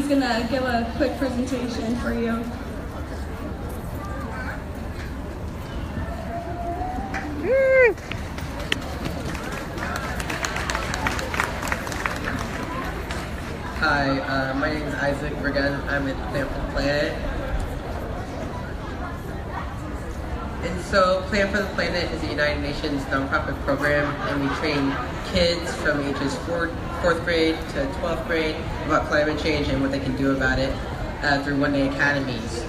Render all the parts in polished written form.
He's gonna give a quick presentation for you. Hi, my name is Vergun. I'm with Plaintiff for the Planet. And so, Plaintiff for the Planet is a United Nations nonprofit program, and we train kids from ages 4th grade to 12th grade about climate change and what they can do about it through one-day academies.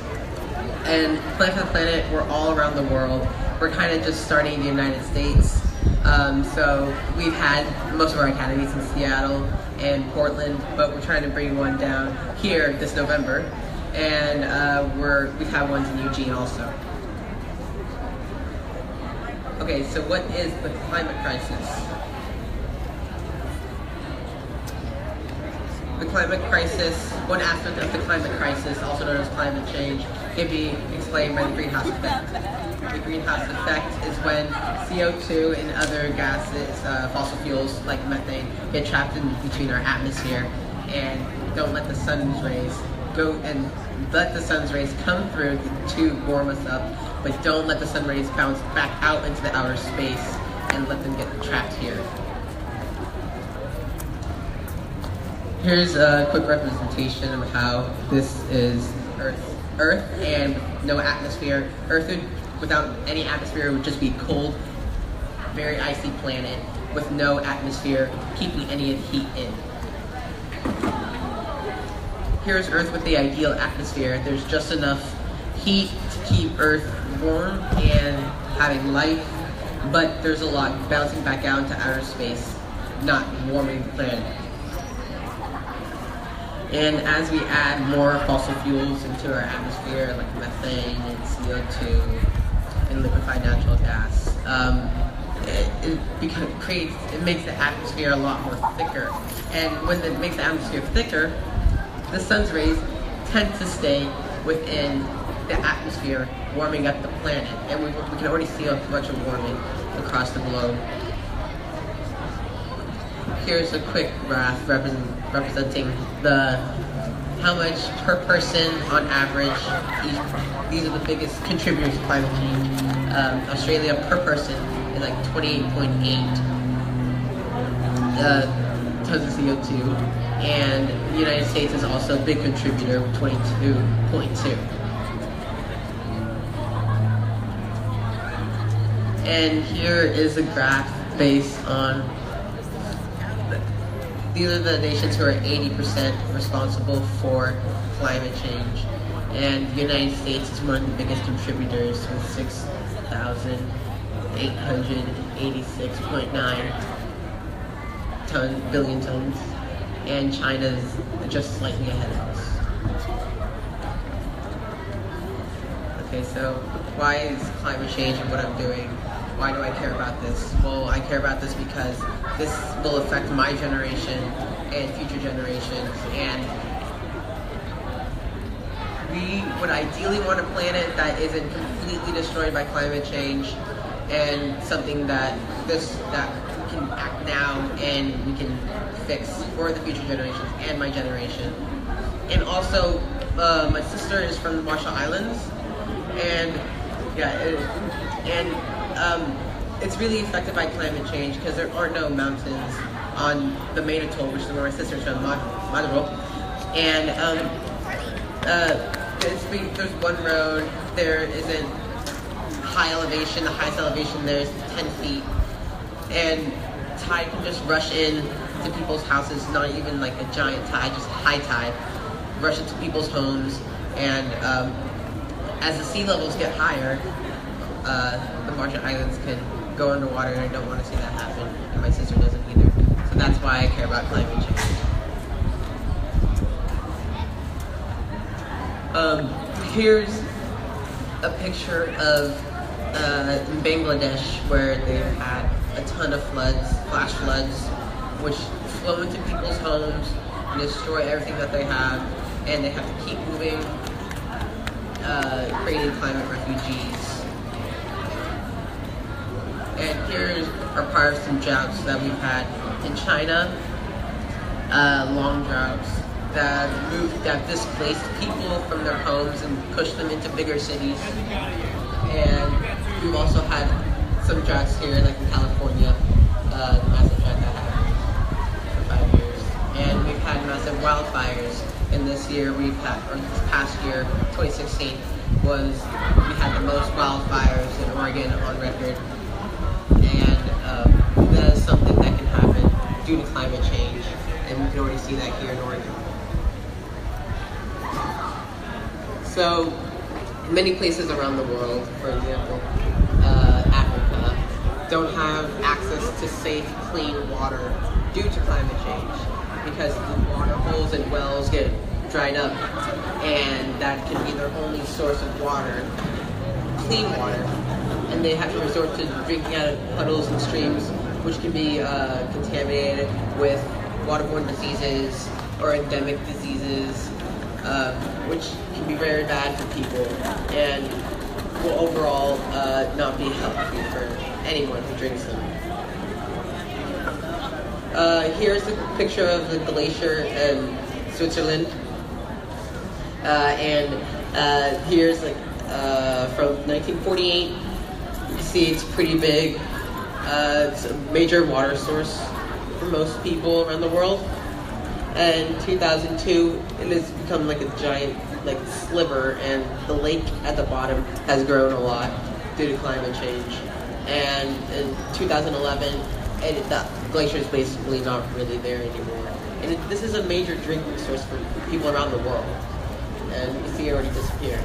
And Plaintiff for the Planet, we're all around the world. We're kind of just starting in the United States. So we've had most of our academies in Seattle and Portland, but we're trying to bring one down here this November, and we have ones in Eugene also. Okay, so what is the climate crisis? The climate crisis, one aspect of the climate crisis, also known as climate change, can be explained by the greenhouse effect. The greenhouse effect is when CO2 and other gases, fossil fuels like methane, get trapped in between our atmosphere and don't let the sun's rays go, and let the sun's rays come through to warm us up, but don't let the sun rays bounce back out into the outer space and let them get trapped here. Here's a quick representation of how this is Earth and no atmosphere. Earth without any atmosphere would just be a cold, very icy planet with no atmosphere keeping any of the heat in. Here's Earth with the ideal atmosphere. There's just enough heat to keep Earth warm and having life, but there's a lot bouncing back out into outer space, not warming the planet. And as we add more fossil fuels into our atmosphere, like methane and CO2 and liquefied natural gas, it makes the atmosphere a lot more thicker. And when it makes the atmosphere thicker, the sun's rays tend to stay within the atmosphere, warming up the planet. And we can already see a bunch of warming across the globe. Here's a quick graph representing how much per person on average. These are the biggest contributors to climate change. Australia per person is like 28.8 tons of CO2, and the United States is also a big contributor with 22.2. And here is a graph based on these are the nations who are 80% responsible for climate change. And the United States is one of the biggest contributors with 6,886.9 billion tons. And China's just slightly ahead of us. Okay, so why is climate change and what I'm doing? Why do I care about this? Well, I care about this because this will affect my generation and future generations, and we would ideally want a planet that isn't completely destroyed by climate change, and something that we can act now and we can fix for the future generations and my generation. And also, my sister is from the Marshall Islands, and it's really affected by climate change because there are no mountains on the main atoll, which is where my sister's from, Maduro. And there's one road, there isn't high elevation, the highest elevation there is 10 feet. And tide can just rush in to people's houses, not even like a giant tide, just high tide, rush into people's homes. And as the sea levels get higher, the Marshall Islands can go underwater, and I don't want to see that happen, and my sister doesn't either. So that's why I care about climate change. Here's a picture of in Bangladesh, where they've had a ton of floods, flash floods, which flow into people's homes and destroy everything that they have, and they have to keep moving, creating climate refugees. And here are part of some droughts that we've had in China, long droughts, that displaced people from their homes and pushed them into bigger cities. And we've also had some droughts here, like in California, the massive drought that happened for 5 years. And we've had massive wildfires. And this year this past year, 2016, we had the most wildfires in Oregon on record. And that is something that can happen due to climate change. And we can already see that here in Oregon. So, many places around the world, for example, Africa, don't have access to safe, clean water due to climate change because the water holes and wells get dried up, and that can be their only source of water, clean water, and they have to resort to drinking out of puddles and streams, which can be contaminated with waterborne diseases or endemic diseases, which can be very bad for people and will overall not be healthy for anyone who drinks them. Here's a picture of the glacier in Switzerland, and here's from 1948. You see it's pretty big. It's a major water source for most people around the world. And in 2002, it has become like a giant sliver, and the lake at the bottom has grown a lot due to climate change. And in 2011, the glacier is basically not really there anymore. And this is a major drinking source for people around the world. And you can see it already disappeared.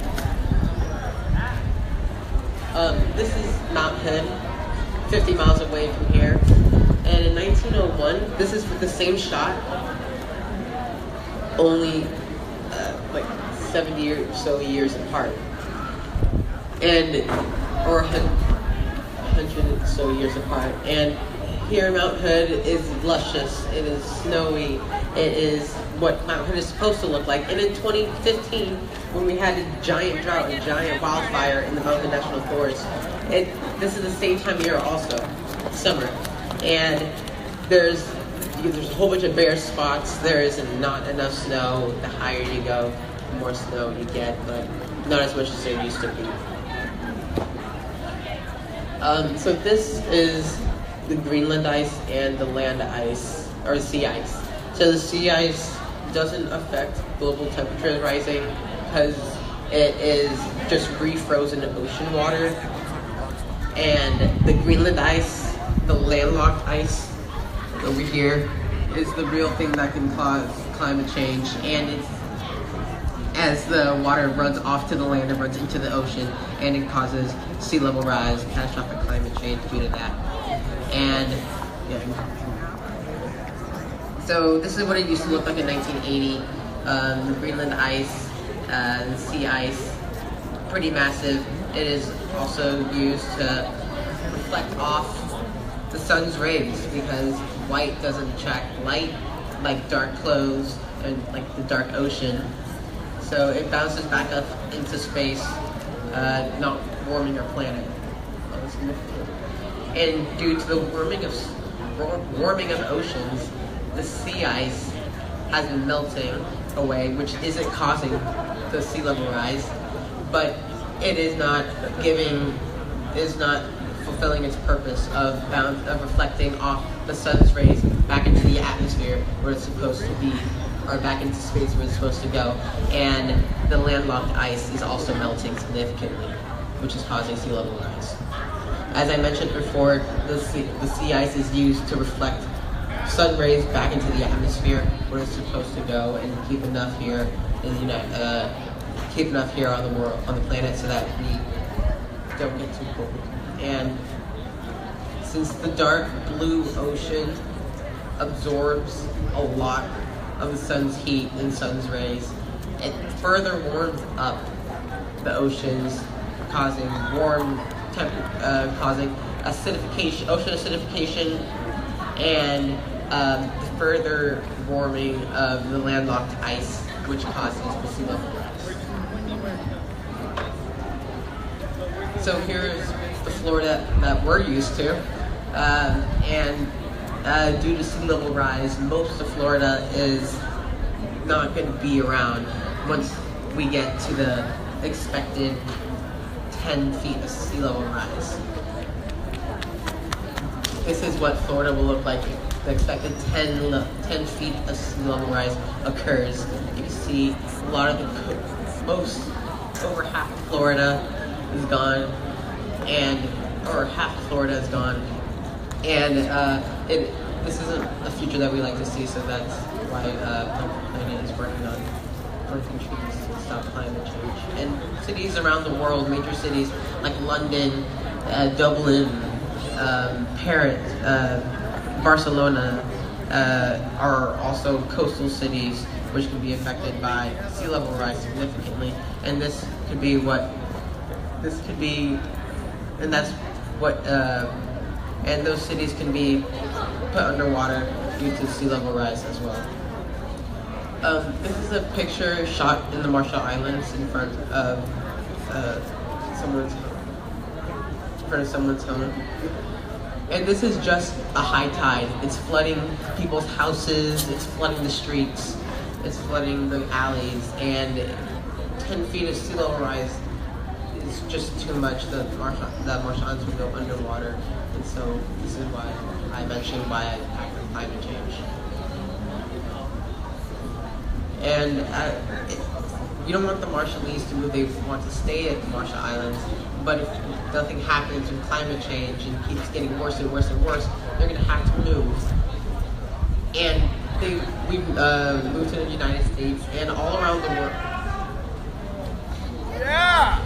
This is Mount Hood, 50 miles away from here. And in 1901, this is the same shot, only 70 or so years apart, or 100 or so years apart. And here Mount Hood is luscious, it is snowy, it is what Mount Hood is supposed to look like. And in 2015, when we had a giant drought, a giant wildfire in the Mountain National Forest, this is the same time of year also, summer. And there's a whole bunch of bare spots. There is not enough snow. The higher you go, the more snow you get, but not as much as there used to be. So this is the Greenland ice and the land ice, or sea ice. So the sea ice doesn't affect global temperatures rising because it is just refrozen ocean water. And the Greenland ice, the landlocked ice over here, is the real thing that can cause climate change. And it's, as the water runs off to the land, it runs into the ocean, and it causes sea level rise, catastrophic climate change due to that. And yeah. So this is what it used to look like in 1980. The Greenland ice, the sea ice, pretty massive. It is also used to reflect off the sun's rays because white doesn't attract light like dark clothes and like the dark ocean. So it bounces back up into space, not warming our planet. And due to the warming of oceans, the sea ice has been melting away, which isn't causing the sea level rise, but it is not fulfilling its purpose of reflecting off the sun's rays back into the atmosphere where it's supposed to be, or back into space where it's supposed to go. And the landlocked ice is also melting significantly, which is causing sea level rise. As I mentioned before, the sea ice is used to reflect sun rays back into the atmosphere where it's supposed to go, and keep enough here on the planet so that we don't get too cold. And since the dark blue ocean absorbs a lot of the sun's heat and sun's rays, it further warms up the oceans, causing acidification, ocean acidification, and the further warming of the landlocked ice, which causes the sea level rise. So here's the Florida that we're used to, and due to sea level rise, most of Florida is not going to be around once we get to the expected 10 feet of sea level rise. This is what Florida will look like if the expected 10 feet of sea level rise occurs. You can see a lot of over half of Florida is gone, or half of Florida is gone, and this isn't a future that we like to see, so that's why Planet is working on planting trees to stop climate change. And cities around the world, major cities like London, Dublin, Paris, Barcelona, are also coastal cities which can be affected by sea level rise significantly, and and those cities can be put underwater due to sea level rise as well. This is a picture shot in the Marshall Islands in front of someone's home. And this is just a high tide. It's flooding people's houses, it's flooding the streets, it's flooding the alleys, and 10 feet of sea level rise is just too much. The Marshall Islands will go underwater, and so this is why I mentioned why I act on climate change. And you don't want the Marshallese to move, they want to stay at the Marshall Islands, but if nothing happens with climate change and keeps getting worse and worse and worse, they're going to have to move. And we've moved to the United States and all around the world. Yeah!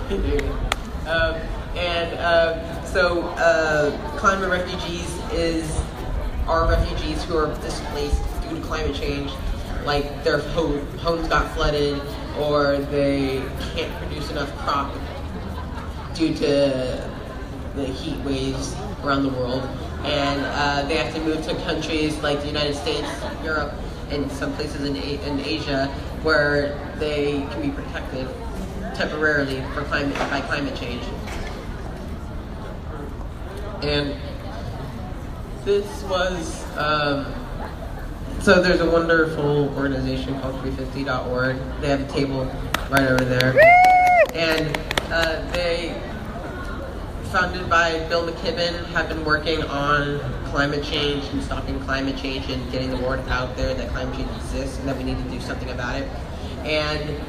Climate refugees are refugees who are displaced due to climate change, like their homes got flooded, or they can't produce enough crop due to the heat waves around the world, and they have to move to countries like the United States, Europe, and some places in Asia where they can be protected temporarily by climate change. And this was so there's a wonderful organization called 350.org. They have a table right over there. And they, founded by Bill McKibben, have been working on climate change and stopping climate change and getting the word out there that climate change exists and that we need to do something about it. And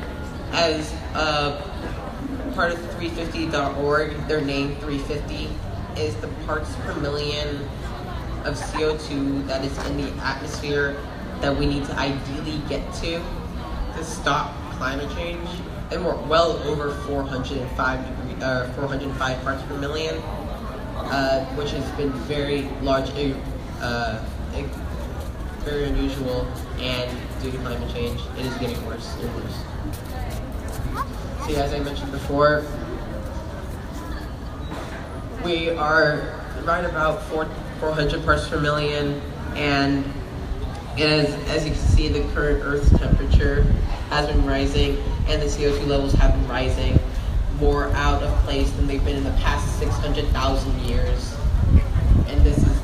as part of 350.org, their name 350 is the parts per million of CO2 that is in the atmosphere that we need to ideally get to stop climate change. And we're well over 405 parts per million, which has been very large, very unusual, and due to climate change, it is getting worse and worse. See, as I mentioned before, we are right about 400 parts per million, and as you can see, the current Earth's temperature has been rising, and the CO2 levels have been rising more out of place than they've been in the past 600,000 years. And this is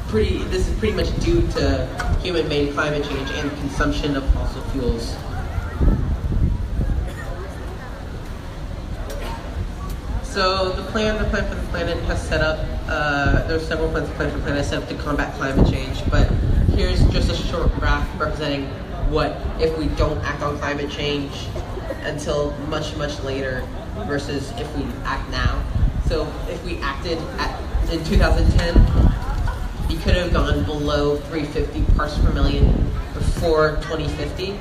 pretty much due to human-made climate change and consumption of fossil fuels. So the plan for the planet has set up, there's several plans the plan for the planet has set up to combat climate change, but here's just a short graph representing what if we don't act on climate change until much, much later versus if we act now. So if we acted in 2010, you could have gone below 350 parts per million before 2050,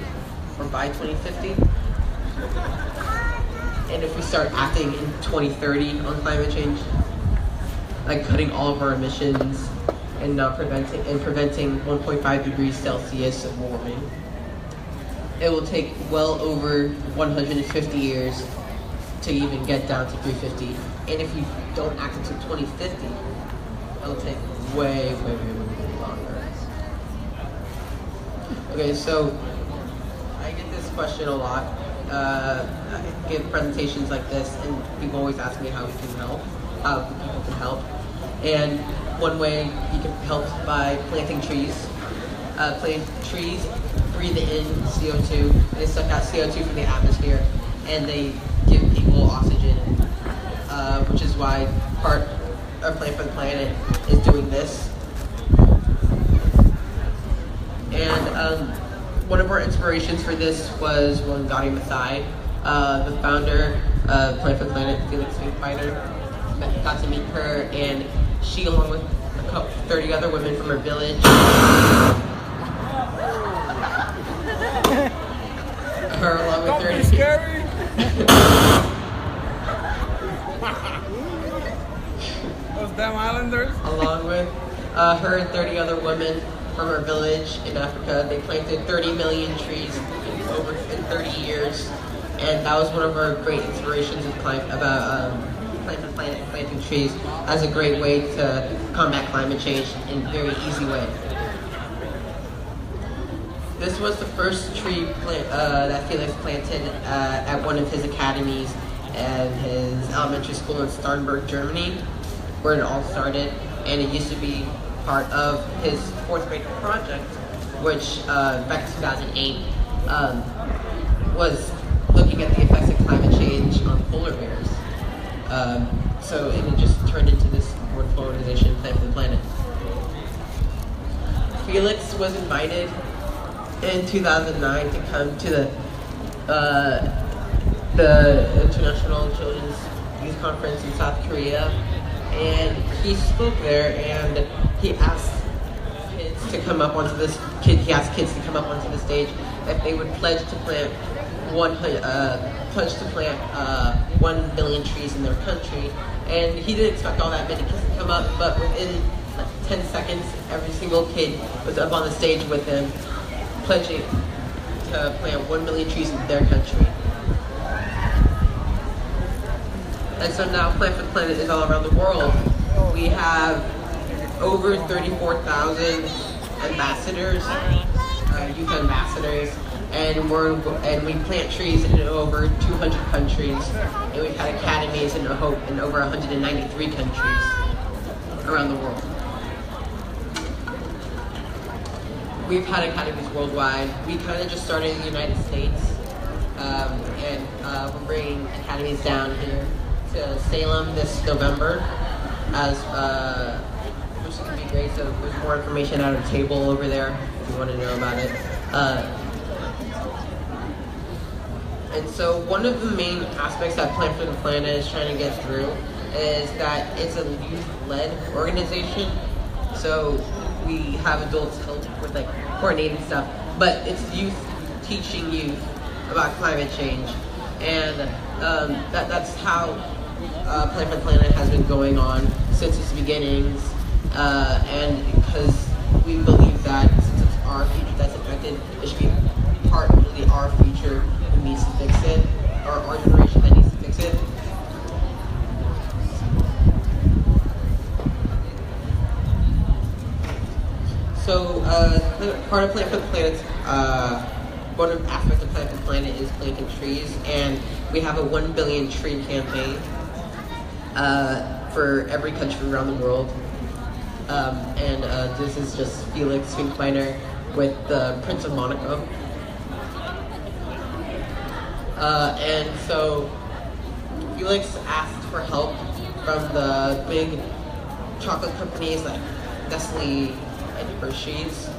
or by 2050. And if we start acting in 2030 on climate change, like cutting all of our emissions and preventing 1.5 degrees Celsius of warming, it will take well over 150 years to even get down to 350. And if we don't act until 2050, it'll take way longer. Okay, so I get this question a lot. I give presentations like this, and people always ask me how we can help, how people can help. And one way you can help by planting trees. plant trees breathe in CO2. They suck out CO2 from the atmosphere, and they give people oxygen, which is why part of Plant for the Planet is doing this. And one of our inspirations for this was Gaudy Mathai, the founder of Plant for the Planet, Felix Finkbeiner. Got to meet her, and she, along with 30 other women from her village, her along with 30 scary. Those damn islanders. Along with her and 30 other women from her village in Africa, they planted 30 million trees in 30 years, and that was one of our great inspirations about Plant for the Planet, planting trees as a great way to combat climate change in a very easy way. This was the first tree that Felix planted at one of his academies at his elementary school in Starnberg, Germany, where it all started, and it used to be part of his 4th grade project, which back in 2008 was looking at the effects of climate change on polar bears. So it just turned into this wonderful organization, Plant for the Planet. Felix was invited in 2009 to come to the International Children's Youth Conference in South Korea, and he spoke there, and he asked kids to come up onto this. He asked kids to come up onto the stage if they would pledge to plant 1 billion trees in their country. And he didn't expect all that many kids to come up, but within 10 seconds, every single kid was up on the stage with him, pledging to plant 1 million trees in their country. And so now Plant for the Planet is all around the world. We have over 34,000 ambassadors, youth ambassadors, and we plant trees in over 200 countries, and we've had academies in over 193 countries around the world. We've had academies worldwide. We kind of just started in the United States, and we're bringing academies down here to Salem this November, which is going to be great. So there's more information at our table over there if you want to know about it. And so one of the main aspects that Plant for the Planet is trying to get through is that it's a youth-led organization. So we have adults help with like coordinating stuff, but it's youth teaching youth about climate change, and that's how Plant for the Planet has been going on since its beginnings. And because we believe that since it's our future that's affected, it should be partly our future that needs to fix it, or our generation that needs to fix it. So part of Plant for the Planet, one of the aspects of Plant for the Planet is planting trees, and we have a 1 billion tree campaign for every country around the world. And this is just Felix Finkbeiner with the Prince of Monaco. And so Felix asked for help from the big chocolate companies like Nestle and Hershey's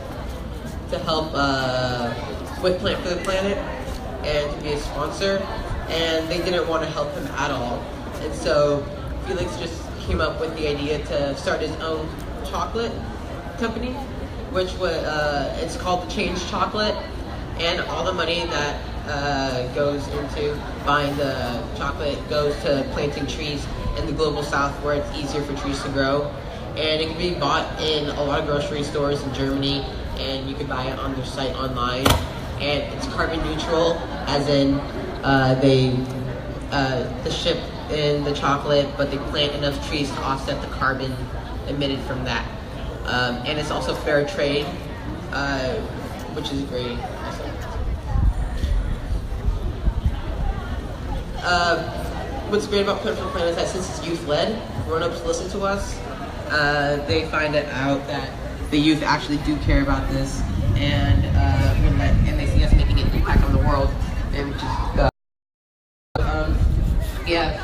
to help with Plant for the Planet and to be a sponsor, and they didn't want to help him at all. And so Felix just came up with the idea to start his own chocolate company, which was it's called the Change Chocolate, and all the money that goes into buying the chocolate goes to planting trees in the global south where it's easier for trees to grow. And it can be bought in a lot of grocery stores in Germany, and you can buy it on their site online. And it's carbon neutral, as in they ship in the chocolate, but they plant enough trees to offset the carbon emitted from that. And it's also fair trade, which is great. What's great about Plant for the Planet is that since it's youth-led, grown-ups listen to us. They find it out that the youth actually do care about this, and and they see us making an impact on the world, and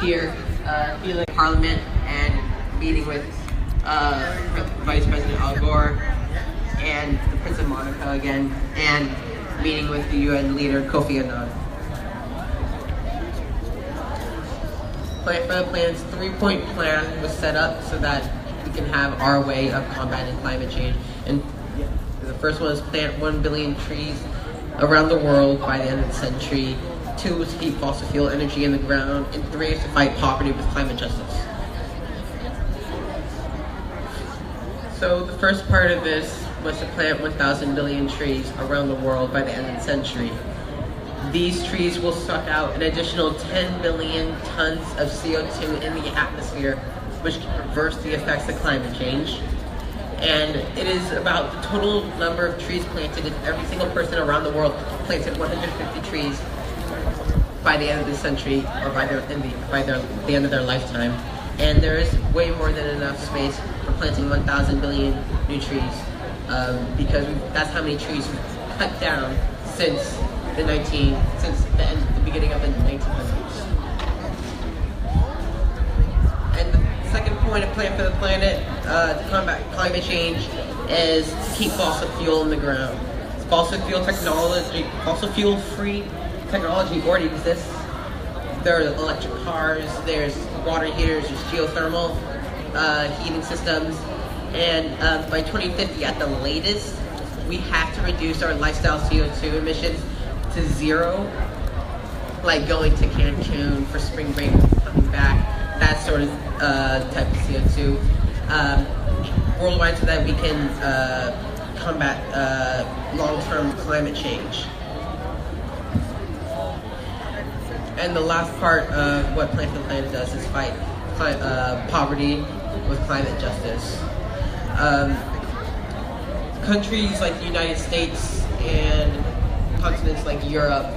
here feeling Parliament and meeting with Vice President Al Gore and the Prince of Monaco again, and meeting with the UN leader Kofi Annan. Plan for the Plan's 3-point plan was set up so that we can have our way of combating climate change. And the first one is plant 1 billion trees around the world by the end of the century. 2 is to keep fossil fuel energy in the ground. And 3 is to fight poverty with climate justice. So the first part of this was to plant 1,000 billion trees around the world by the end of the century. These trees will suck out an additional 10 billion tons of CO2 in the atmosphere, which can reverse the effects of climate change. And it is about the total number of trees planted if every single person around the world planted 150 trees by the end of the century, or by the end of their lifetime. And there is way more than enough space for planting 1,000 billion new trees, because that's how many trees we've cut down since the beginning of the 1900s. And the second point of Plan for the Planet to combat climate change is to keep fossil fuel in the ground. Fossil fuel-free technology already exists. There are electric cars, there's water heaters, there's geothermal heating systems, and by 2050 at the latest, we have to reduce our lifestyle CO2 emissions to 0, like going to Cancun for spring break, coming back, that sort of type of CO2 worldwide, so that we can combat long-term climate change. And the last part of what Plan for the Planet does is fight poverty with climate justice. Countries like the United States and continents like Europe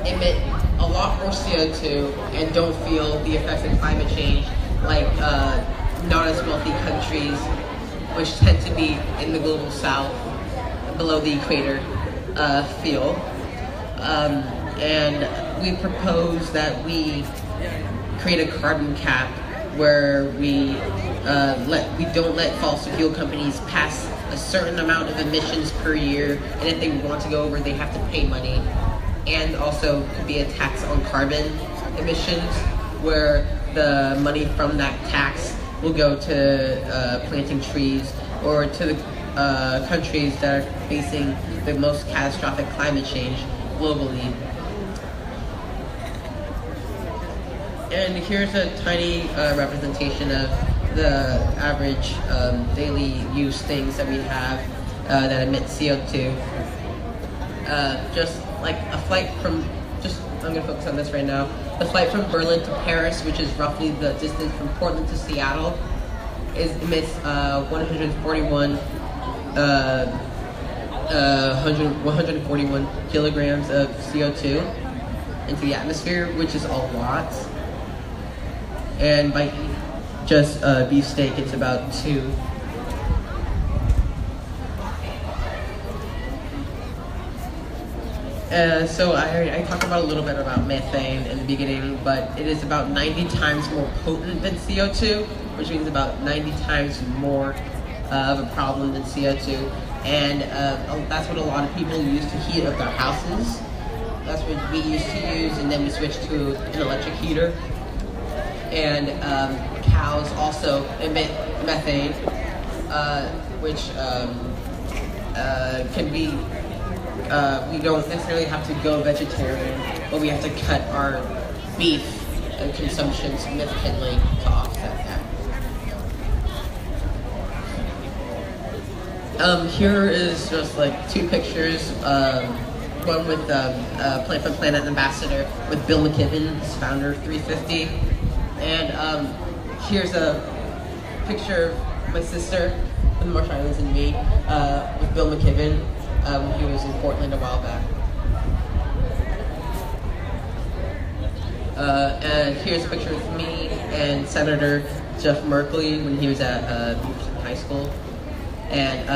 emit a lot more CO2 and don't feel the effects of climate change like not as wealthy countries, which tend to be in the global south, below the equator, feel. And we propose that we create a carbon cap where we don't let fossil fuel companies pass a certain amount of emissions per year, and if they want to go over, they have to pay money. And also could be a tax on carbon emissions, where the money from that tax will go to planting trees, or to the countries that are facing the most catastrophic climate change globally. And here's a tiny representation of the average daily use things that we have that emit CO2. Just like a flight from, I'm gonna focus on this right now. The flight from Berlin to Paris, which is roughly the distance from Portland to Seattle, emits 141 kilograms of CO2 into the atmosphere, which is a lot. And by just beefsteak, it's about 2. So I talked about a little bit about methane in the beginning, but it is about 90 times more potent than CO2, which means about 90 times more of a problem than CO2. And that's what a lot of people use to heat up their houses. That's what we used to use, and then we switched to an electric heater. And cows also emit methane, which can be, we don't necessarily have to go vegetarian, but we have to cut our beef consumption significantly to offset that. Here is just like 2 pictures, one with Plan for the Planet ambassador with Bill McKibben, founder of 350. And here's a picture of my sister from the Marshall Islands and me with Bill McKibben when he was in Portland a while back. And here's a picture of me and Senator Jeff Merkley when he was at high school. And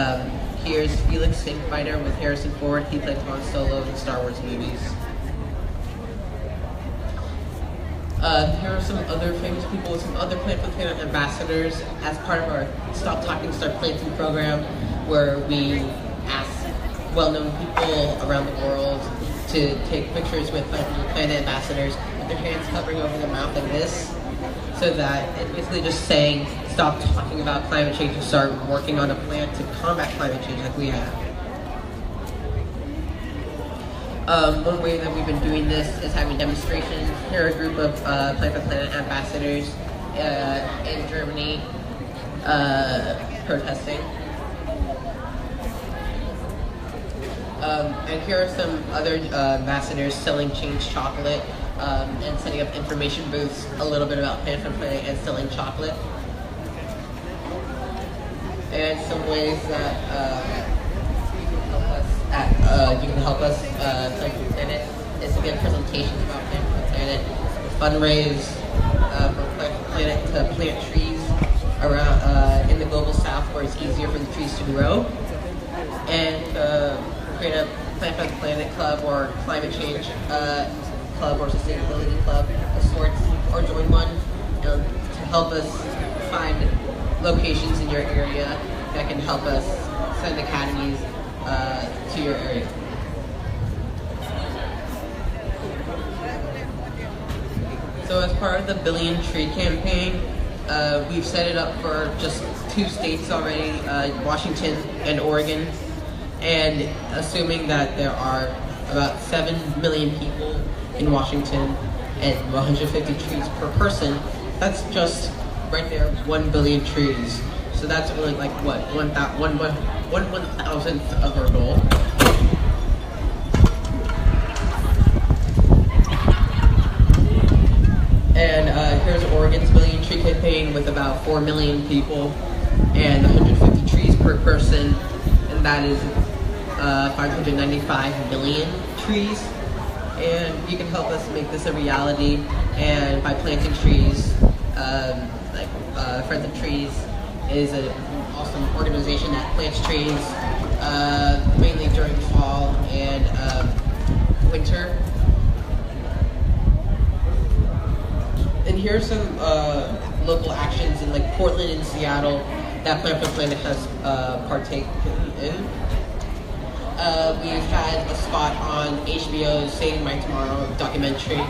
Here's Felix Finkbeiner with Harrison Ford. He played Han Solo in Star Wars movies. Here are some other famous people, some other Plant for the Planet ambassadors as part of our Stop Talking, Start Planting program, where we ask well-known people around the world to take pictures with Plant for the Planet ambassadors with their hands hovering over their mouth like this, so that it's basically just saying, stop talking about climate change and start working on a plan to combat climate change like we have. One way that we've been doing this is having demonstrations. Here are a group of Plant for the Planet ambassadors in Germany protesting. And here are some other ambassadors selling Change chocolate and setting up information booths, a little bit about Plant for the Planet and selling chocolate. And some ways that you can help us Plant for the Planet is to give presentations about Plant for the Planet, fundraise for Plant for the Planet to plant trees around in the global south where it's easier for the trees to grow, and create a Plant for the Planet club or climate change club or sustainability club of sorts, or join one to help us find locations in your area that can help us send academies to your area. So as part of the Billion Tree campaign, we've set it up for just 2 states already, Washington and Oregon. And assuming that there are about 7 million people in Washington and 150 trees per person, that's just right there 1 billion trees. So that's only like what, 1/1000th of our goal. And here's Oregon's Billion Tree campaign with about 4 million people and 150 trees per person, and that is 595 million trees. And you can help us make this a reality, and by planting trees, Friends of Trees is an awesome organization that plants trees mainly during fall and winter. And here are some local actions in like Portland and Seattle that Plant for the Planet has partaken in. We've had a spot on HBO's Saving My Tomorrow documentary.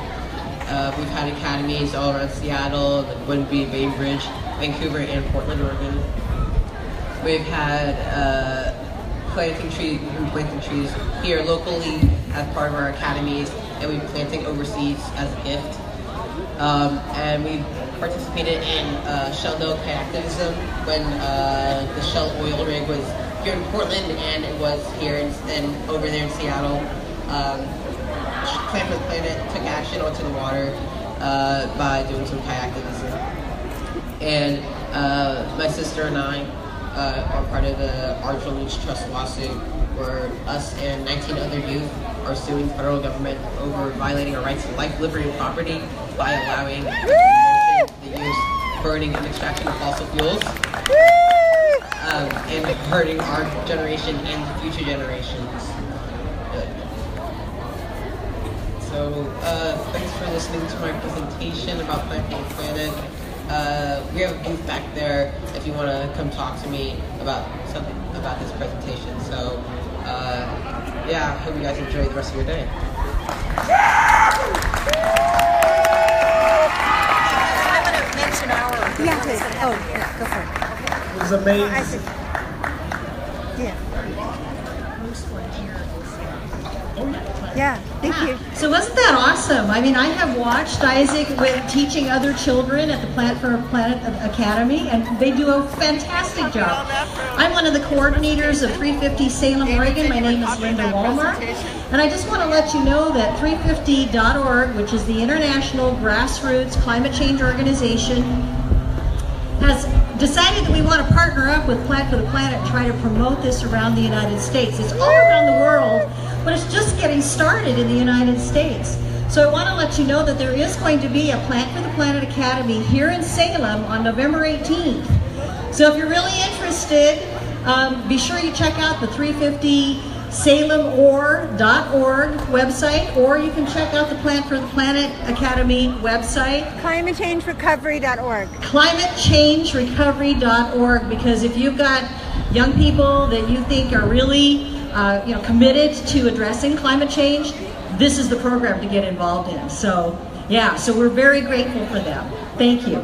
We've had academies all around Seattle, like Whidbey, Bainbridge, Vancouver, and Portland, Oregon. We've had planting trees here locally as part of our academies, and we've been planting overseas as a gift. And we participated in Shell No Kayaktivism when the Shell oil rig was here in Portland, and it was here and over there in Seattle. Plant for the Planet took action onto the water by doing some kayaktivism. And my sister and I are part of the Archer Leach Trust lawsuit, where us and 19 other youth are suing the federal government over violating our rights to life, liberty, and property by allowing the use, burning, and extraction of fossil fuels, and hurting our generation and future generations. So thanks for listening to my presentation about Plant for the Planet. We have a booth back there if you want to come talk to me about something about this presentation. So yeah, I hope you guys enjoy the rest of your day. I'm going to mention our... Yeah, please. Oh, yeah, go for it. It was amazing. Yeah. Yeah, thank you. So wasn't that awesome? I mean, I have watched Isaac with teaching other children at the Plant for the Planet Academy, and they do a fantastic job. I'm one of the coordinators of 350 Salem, Oregon. My name is Linda Wallmark, and I just want to let you know that 350.org, which is the international grassroots climate change organization, has decided that we want to partner up with Plant for the Planet and try to promote this around the United States. It's all around the world, but it's just getting started in the United States. So I want to let you know that there is going to be a Plant for the Planet Academy here in Salem on November 18th. So if you're really interested, Be sure you check out the 350 salemor.org website, or you can check out the Plant for the Planet Academy website. ClimateChangeRecovery.org. ClimateChangeRecovery.org, because if you've got young people that you think are really committed to addressing climate change, this is the program to get involved in. So yeah, so we're very grateful for them. Thank you.